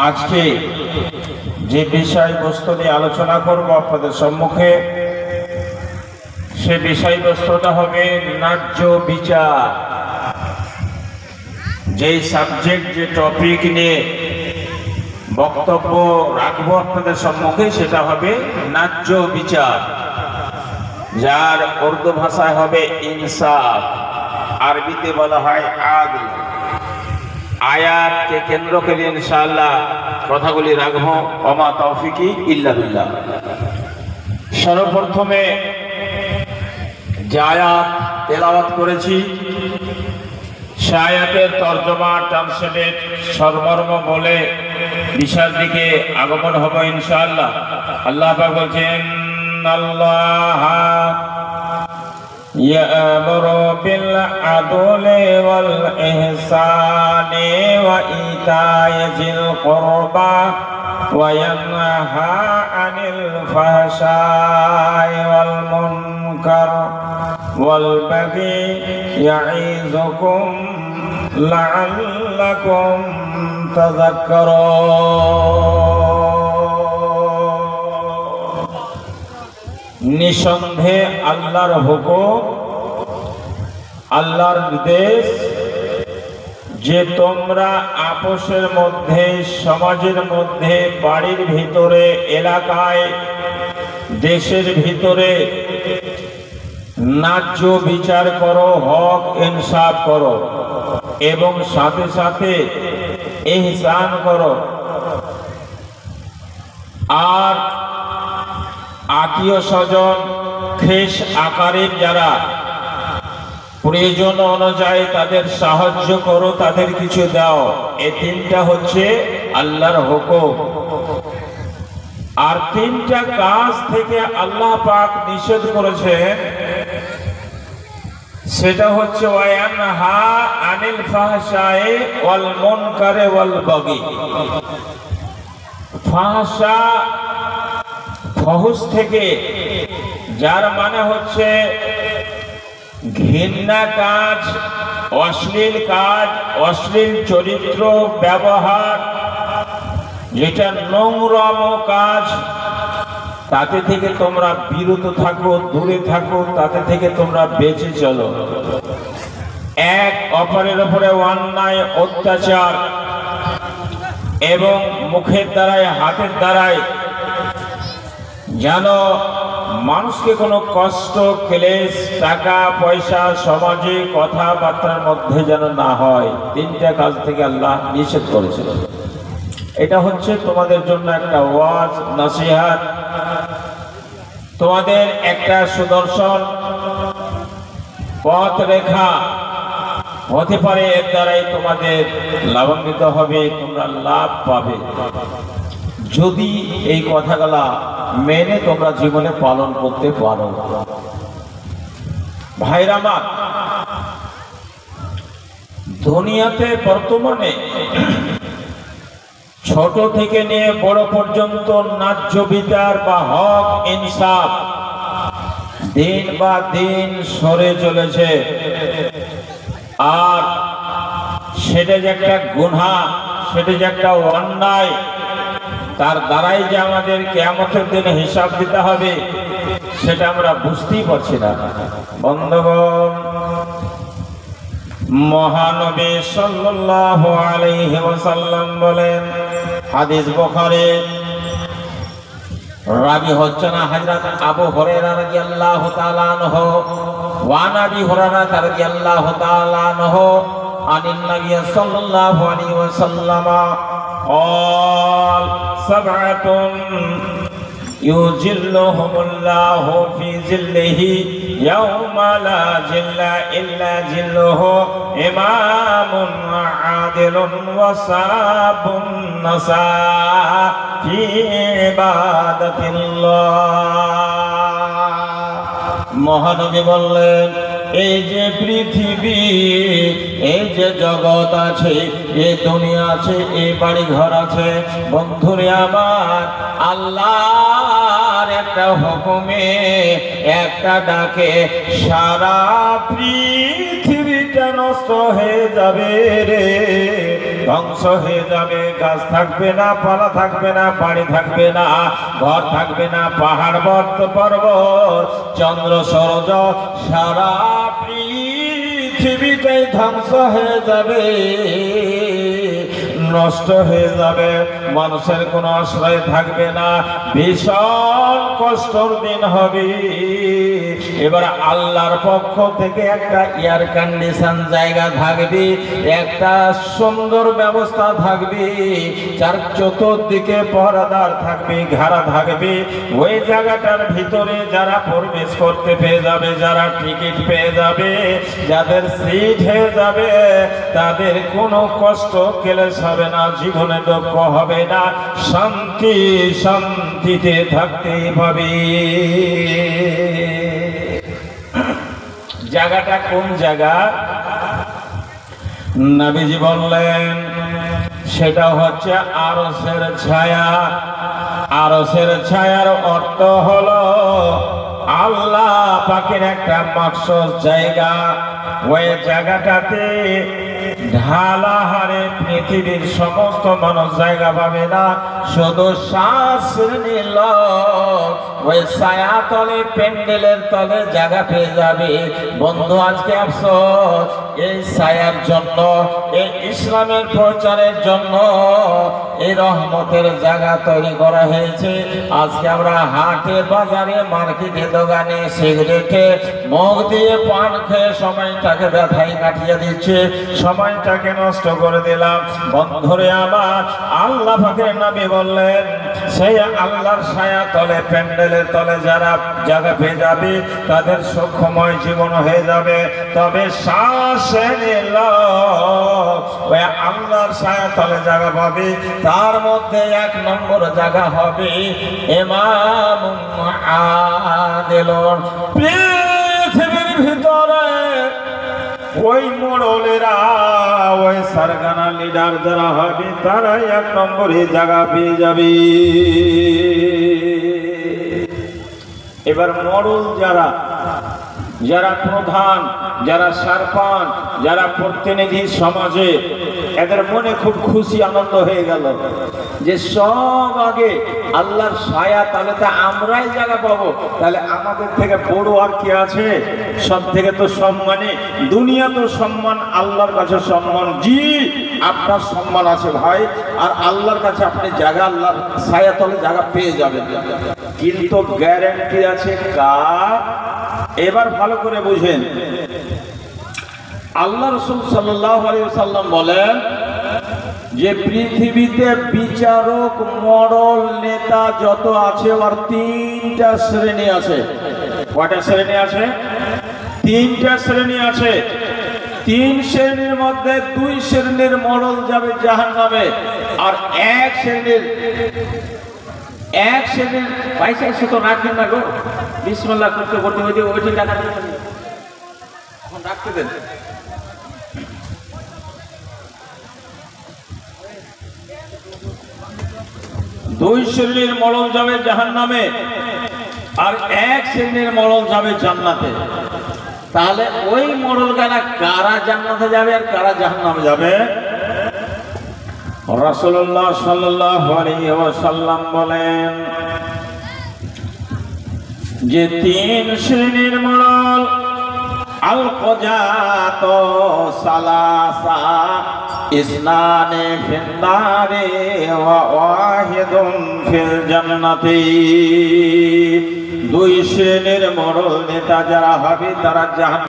আজকে যে বিষয়বস্তু নিয়ে আলোচনা করব আপনাদের সম্মুখে, সে বিষয়বস্তুটা হবে ন্যায্য বিচার। যেই সাবজেক্ট, যে টপিক নিয়ে বক্তব্য রাখবো আপনাদের সম্মুখে, সেটা হবে ন্যায্য বিচার, যার উর্দু ভাষায় হবে ইনসাফ, আরবিতে বলা হয় আদল। আয়াতকে কেন্দ্র করে ইনশাআল্লাহ কথাগুলি রাখবো। ওমা তৌফিকি ইল্লা বিল্লাহ। সর্বপ্রথমে যে আয়াত তেলাওয়াত করেছি, সে আয়াতের তর্জমা, ট্রান্সলেট, সর্বমর্ম বলে বিষয়ের দিকে আগমন হবে ইনশাআল্লাহ। আল্লাহ পাক বলছেন, আল্লাহ ইয়ামুরু বিল আদলি ওয়াল ইহসানি ওয়া ইতা'i যিল কুরবা ওয়া ইয়ানহা আনিল ফাহশাই ওয়াল মুনকার ওয়াল বাগি ইয়া'iযুকুম লা'আল্লাকুম তাযাক্কারুন। নিঃসন্দেহে আল্লাহর হুকুম, আল্লাহর নির্দেশ যে তোমরা আপোষের মধ্যে, সমাজের মধ্যে, বাড়ির ভিতরে, এলাকায়, দেশের ভিতরে ন্যায্য বিচার করো, হক ইনসাফ করো এবং সাথে সাথে ইহসান করো। আর আত্মীয় স্বজন, খেস আকারের যারা প্রয়োজন অনুযায়ী তাদের সাহায্য করো, তাদের কিছু দাও। এই তিনটা হচ্ছে আল্লাহর হুকুম। আর তিনটা কাজ থেকে আল্লাহ পাক নিষেধ করেছেন, সেটা হচ্ছে ওয়ায়ানহা আনিল ফাহশাই ওয়াল মুনকারে ওয়াল বাগি। ফাহশা, ফহুশ থেকে, যার মানে হচ্ছে ঘৃণা কাজ, অশ্লীল কাজ, অশ্লীল চরিত্র ব্যবহার, যেটা নোংরাম কাজ, তাতে থেকে তোমরা বিরত থাকো, দূরে থাকো, তাতে থেকে তোমরা বেঁচে চলো। এক অপরের উপরে অন্যায়, অত্যাচার এবং মুখের দ্বারায়, হাতের দ্বারায় যেন মানুষকে কোনো কষ্ট, ক্লেশ, টাকা পয়সা, সমাজে কথাবার্তার মধ্যে যেন না হয়। তিনটা কাজ থেকে আল্লাহ নিষেধ করেছিল। এটা হচ্ছে তোমাদের জন্য একটা ওয়াজ, নসিহত, তোমাদের একটা সুদর্শন পথ রেখা হতে পারে। এর দ্বারাই তোমাদের লাভান্বিত হবে, তোমরা লাভ পাবে, যদি এই কথাগুলা মেনে তোমরা জীবনে পালন করতে পারো। ভাইরা আমার, দুনিয়াতে বর্তমানে ছোট থেকে নিয়ে বড় পর্যন্ত ন্যায্য বিচার বা হক ইনসাফ দিন বা দিন সরে চলেছে। আর সেটা যে একটা গুনাহ, সেটা যে একটা অন্যায়, তার দ্বারাই যে আমাদের কিয়ামতের দিনে হিসাব দিতে হবে, সেটা আমরা বুঝতেই পারছি না। বন্ধুগণ, মহানবী সাল্লাল্লাহু আলাইহি ওয়াসাল্লাম বলেন, হাদিস বুখারী, রাবি হচ্ছেন হযরত আবু হুরায়রা রাদিয়াল্লাহু তাআলা আনহু, ওয়া আবি হুরায়রা রাদিয়াল্লাহু তাআলা আনহু আনিন নবী সাল্লাল্লাহু আলাইহি ওয়াসাল্লাম قال سبعة يظلهم الله في ظله يوم لا ظل إلا ظله إمام عادل وشاب نشأ في عبادة الله। মহানবী বললেন, এই যে পৃথিবী, এই যে জগৎ আছে, এই দুনিয়া আছে, এই বাড়ি ঘর আছে, বন্ধুরে আমার, আল্লাহর একটা হুকুমে, একটা ডাকে সারা পৃথিবীটা নষ্ট হয়ে যাবে রে। ধ্বংস হয়ে যাবে। গাছ থাকবে না, পালা থাকবে না, বাড়ি থাকবে না, ঘর থাকবে না, পাহাড় পর্বত, চন্দ্র সূর্য, সারা পৃথিবীটাই ধ্বংস হয়ে যাবে, নষ্ট হয়ে যাবে। মানুষের কোনো আশ্রয় থাকবে না, ভীষণ কষ্টের দিন হবে। এবার আল্লাহর পক্ষ থেকে একটা এয়ার কন্ডিশন জায়গা থাকবে, একটা সুন্দর ব্যবস্থা থাকবে, যার চতুর্দিকে পহরাদার থাকবে, ঘেরা থাকবে। ওই জায়গাটার ভিতরে যারা প্রবেশ করতে পেয়ে যাবে, যারা টিকিট পেয়ে যাবে, যাদের সিট হয়ে যাবে, তাদের কোনো কষ্ট ক্লেশ হবে না, জীবনে দুঃখ হবে না, শান্তি শান্তিতে থাকতে পাবে। জায়গাটা কোন জায়গা? নবীজি বললেন সেটা হচ্ছে আরশের ছায়া। আরশের ছায়ার অর্থ হলো আল্লাহ পাকের একটা মাখসুস জায়গা। ওই জায়গাটাতে ঢালাহারে পৃথিবীর সমস্ত মানুষ জায়গা পাবে না, শুধু শ্বাস নিল ওই ছায়া তলে, প্যান্ডেলের তলে জায়গা পেয়ে যাবে। বন্ধু, আজকে আফসোস, এই ছায়ার জন্য, এই ইসলামের প্রচারের জন্য এই রহমতের জায়গা তৈরি করা হয়েছে। আজকে আমরা হাটে, বাজারে, মার্কেটে, দোকানে সিগারেটে মুখ দিয়ে পান খেয়ে সময়টাকে ব্যথায় কাটিয়ে দিচ্ছে, সময়টাকে নষ্ট করে দিলাম। বন্ধুরে আমার, আল্লাহ পাকের নবী বললেন সেই আল্লাহর ছায়া তলে, প্যান্ডেলের তলে যারা জায়গা পেয়ে যাবে, তাদের সুখময় জীবন হয়ে যাবে। তবে শ্বাস নিল ওই আল্লাহর ছায়া তলে জায়গা পাবে, তার মধ্যে এক নম্বর জায়গা হবে ইমাম আদিল। পৃথিবীর ভিতরে ওই মোড়লেরা, ওই সারগানা লিডার যারা হবে, তারাই এক নম্বরে জায়গা পেয়ে যাবে। এবার মোড়ল যারা, যারা প্রধান, যারা সরপঞ্চ, যারা প্রতিনিধি সমাজে, এদের মনে খুব খুশি আনন্দ হয়ে গেল যে সব আগে আল্লাহর ছায়া, তাহলে তো আমরাই জায়গা পাবো, তাহলে আমাদের থেকে বড় আর কি আছে? সব থেকে তো সম্মানী, দুনিয়া তো সম্মান, আল্লাহর কাছে সম্মান। জি, আপনার সম্মান আছে ভাই, আর আল্লাহর কাছে আপনি জায়গা, আল্লাহর ছায়া তলে জায়গা পেয়ে যাবেন, কিন্তু গ্যারান্টি আছে কার? এবার ভালো করে বুঝেন। আল্লাহ রাসূল সাল্লাল্লাহু আলাইহি ওয়াসাল্লাম বলেন যে পৃথিবীতে বিচারক, মোড়ল, নেতা যত আছে, ওর তিনটা শ্রেণী আছে। কয়টা শ্রেণী আছে? তিনটা শ্রেণী আছে। তিন শ্রেণীর মধ্যে দুই শ্রেণীর মোড়ল যাবে জাহান্নামে, আর এক শ্রেণীর পয়সা এসে তো রাখবেন না গো, বিসমিল্লাহ করতে করতে ওইটি টাকা এখন রাখতে দেন। দুই শ্রেণীর মোড়ল যাবে জাহান্নামে, আর এক শ্রেণীর মোড়ল যাবে জান্নাতে। তাহলে ওই মোড়ল গালা কারা জান্নাতে যাবে আর কারা জাহান্নামে যাবে? রাসূলুল্লাহ সাল্লাল্লাহু আলাইহি ওয়াসাল্লাম বলেন যে তিন শ্রেণীর মোড়ল আল কজাত সালাসা ইসনানে ফিন্নারে ওয়া ওয়াহিদুন ফিল জান্নাতি। দুই শ্রেণীর মোড়ল নেতা যারা হবে, তারা জাহান্নামে